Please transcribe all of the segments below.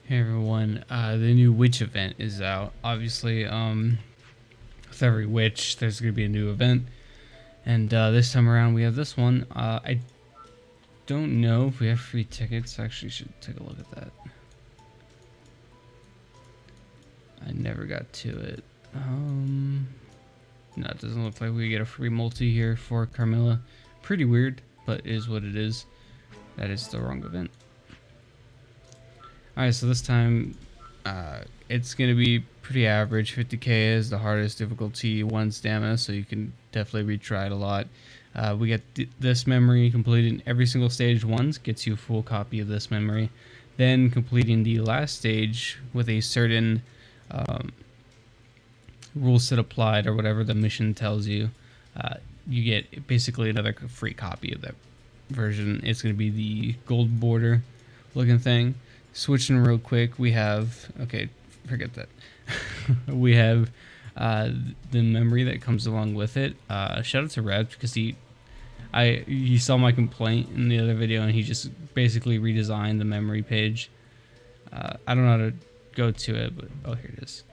Hey everyone, the new witch event is out. Obviously, with every witch, there's going to be a new event. And this time around, we have this one. I don't know if we have free tickets. I actually should take a look at that. I never got to it. No, it doesn't look like we get a free multi here for Carmilla. Pretty weird, but it is what it is. That is the wrong event. Alright, so this time it's going to be pretty average. 50k is the hardest difficulty, 1 stamina, so you can definitely retry it a lot. We get this memory completed every single stage once, gets you a full copy of this memory. Then completing the last stage with a certain rule set applied or whatever the mission tells you, you get basically another free copy of that version. It's going to be the gold border looking thing. Switching real quick, we have, okay, forget that. We have the memory that comes along with it. Shout out to Red because he saw my complaint in the other video and he just basically redesigned the memory page. I don't know how to go to it, but oh, here it is.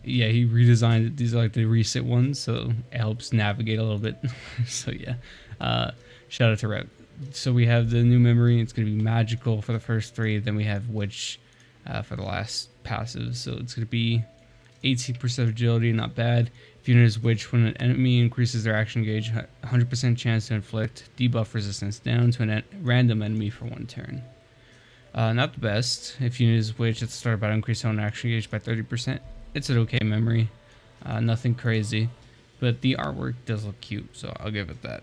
Yeah, he redesigned it. These are like the reset ones, so it helps navigate a little bit. So yeah, shout out to Red. So we have the new memory. It's going to be magical for the first 3. Then we have witch for the last passive. So it's going to be 18% agility, not bad. If unit is witch, when an enemy increases their action gauge, 100% chance to inflict debuff resistance down to a random enemy for 1 turn. Not the best. If unit is witch at the start of battle, increase own action gauge by 30%. It's an okay memory. Nothing crazy. But the artwork does look cute, so I'll give it that.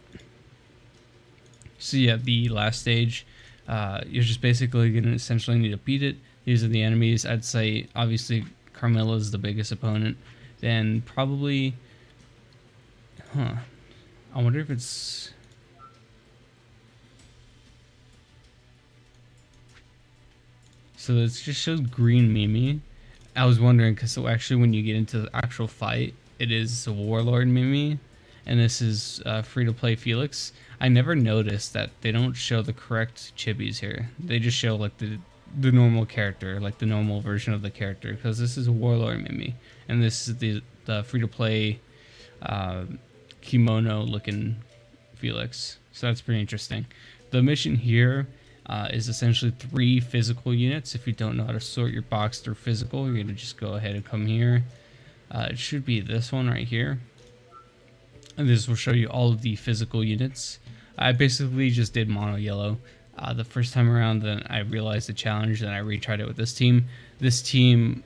So yeah, the last stage, you're just basically going to essentially need to beat it. These are the enemies. I'd say obviously Carmilla is the biggest opponent. Then probably, I wonder if it's, so it just shows green Mimi. I was wondering because so actually when you get into the actual fight, it is a Warlord Mimi. And this is free-to-play Felix. I never noticed that they don't show the correct chibis here. They just show like the normal character, like the normal version of the character, because this is a Warlord Mimi, and this is the free-to-play kimono-looking Felix. So that's pretty interesting. The mission here is essentially 3 physical units. If you don't know how to sort your box through physical, you're gonna just go ahead and come here. It should be this one right here. And this will show you all of the physical units. I basically just did mono yellow the first time around, then I realized the challenge, then I retried it with this team. This team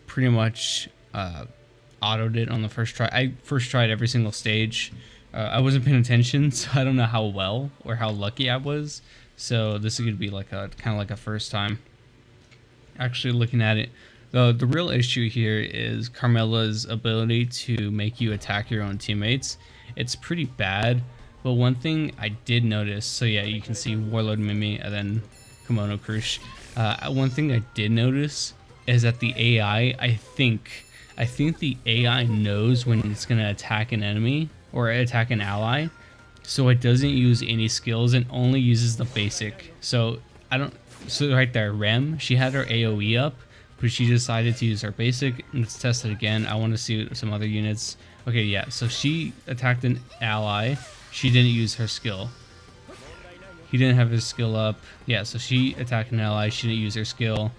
pretty much autoed it on the first try. I first tried every single stage. I wasn't paying attention, so I don't know how well or how lucky I was. So this is going to be like a kind of like a first time. Actually looking at it, the real issue here is Carmilla's ability to make you attack your own teammates. It's pretty bad, but one thing I did notice, so yeah, you can see Warlord Mimi and then Kimono Krush. One thing I did notice is that the AI, I think the AI knows when it's going to attack an enemy or attack an ally, so it doesn't use any skills and only uses the basic. So right there, Rem, she had her AoE up, but she decided to use her basic. Let's test it again. I want to see some other units. Okay, yeah, so she attacked an ally. She didn't use her skill. He didn't have his skill up. Yeah, so she attacked an ally. She didn't use her skill.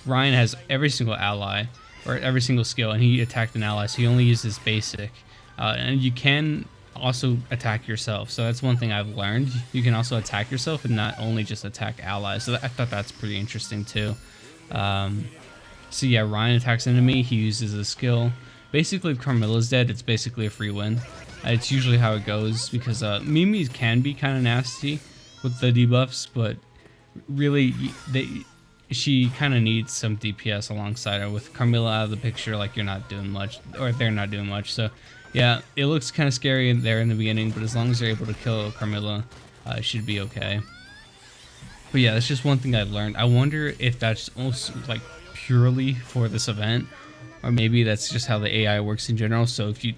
Ryan has every single ally, or every single skill, and he attacked an ally, so he only used his basic. And you can also attack yourself. So that's one thing I've learned. You can also attack yourself and not only just attack allies. So I thought that's pretty interesting too. So yeah, Ryan attacks enemy, he uses a skill. Basically, if Carmilla's dead, it's basically a free win. It's usually how it goes because Mimi can be kind of nasty with the debuffs, but really she kind of needs some DPS alongside her. With Carmilla out of the picture, like you're not doing much, or they're not doing much. So yeah, it looks kind of scary there in the beginning, but as long as they're able to kill Carmilla, it should be okay. But yeah, that's just one thing I learned. I wonder if that's also like purely for this event, or maybe that's just how the AI works in general. So if you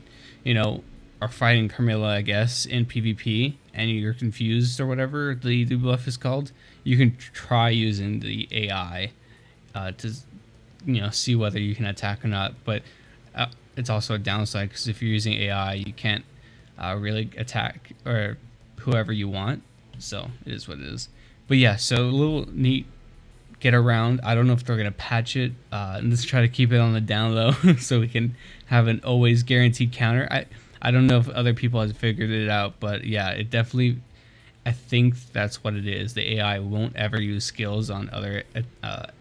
are fighting Carmilla, I guess, in PvP, and you're confused or whatever the debuff is called, you can try using the AI to see whether you can attack or not. But it's also a downside, because if you're using AI, you can't really attack or whoever you want. So it is what it is. But yeah, so a little neat get around. I don't know if they're gonna patch it. Let's try to keep it on the down low so we can have an always guaranteed counter. I don't know if other people have figured it out, but yeah, it definitely, I think that's what it is. The AI won't ever use skills on other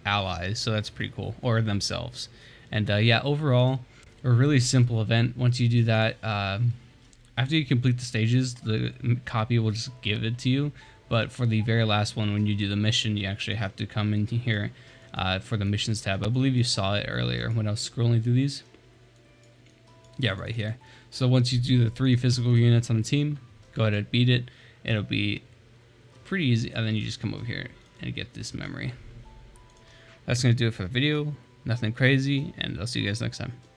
allies, so that's pretty cool, or themselves. And yeah, overall, a really simple event. Once you do that, after you complete the stages, the copy will just give it to you. But for the very last one, when you do the mission, you actually have to come in here for the missions tab. I believe you saw it earlier when I was scrolling through these. Yeah, right here. So once you do the 3 physical units on the team, go ahead and beat it. It'll be pretty easy. And then you just come over here and get this memory. That's going to do it for the video. Nothing crazy. And I'll see you guys next time.